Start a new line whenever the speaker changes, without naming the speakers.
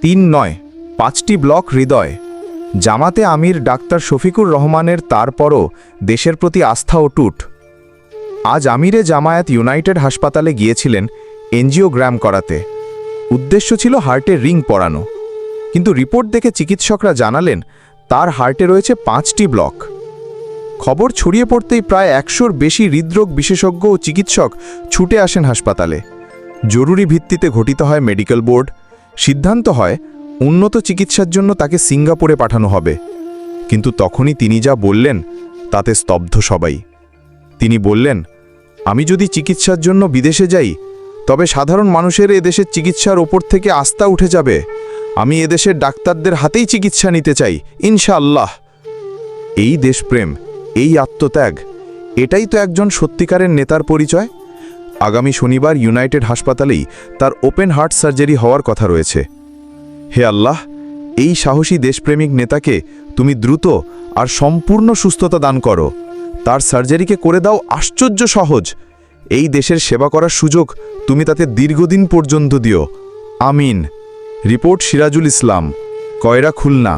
তিন নয় 5টি ব্লক হৃদয়। জামাতে আমির ডাক্তার শফিকুর রহমানের তারপরও দেশের প্রতি আস্থা অটুট। আজ আমিরে জামায়াত ইউনাইটেড হাসপাতালে গিয়েছিলেন এনজিওগ্রাম করাতে। উদ্দেশ্য ছিল হার্টে রিং পরানো, কিন্তু রিপোর্ট দেখে চিকিৎসকরা জানালেন তার হার্টে রয়েছে 5টি ব্লক। খবর ছড়িয়ে পড়তেই প্রায় 100-র বেশি হৃদরোগ বিশেষজ্ঞ ও চিকিৎসক ছুটে আসেন হাসপাতালে। জরুরি ভিত্তিতে গঠিত হয় মেডিকেল বোর্ড। সিদ্ধান্ত হয় উন্নত চিকিৎসার জন্য তাকে সিঙ্গাপুরে পাঠানো হবে। কিন্তু তখনই তিনি যা বললেন তাতে স্তব্ধ সবাই। তিনি বললেন, আমি যদি চিকিৎসার জন্য বিদেশে যাই তবে সাধারণ মানুষের এদেশের চিকিৎসার ওপর থেকে আস্থা উঠে যাবে। আমি এদেশের ডাক্তারদের হাতেই চিকিৎসা নিতে চাই, ইনশাআল্লাহ। এই দেশপ্রেম, এই আত্মত্যাগ, এটাই তো একজন সত্যিকারের নেতার পরিচয়। আগামী শনিবার ইউনাইটেড হাসপাতালেই তার ওপেন হার্ট সার্জারি হওয়ার কথা রয়েছে। হে আল্লাহ, এই সাহসী দেশপ্রেমিক নেতাকে তুমি দ্রুত আর সম্পূর্ণ সুস্থতা দান করো। তার সার্জারিকে করে দাও আশ্চর্য সহজ। এই দেশের সেবা করার সুযোগ তুমি তাতে দীর্ঘদিন পর্যন্ত দিও। আমিন। রিপোর্ট সিরাজুল ইসলাম, কয়রা, খুলনা।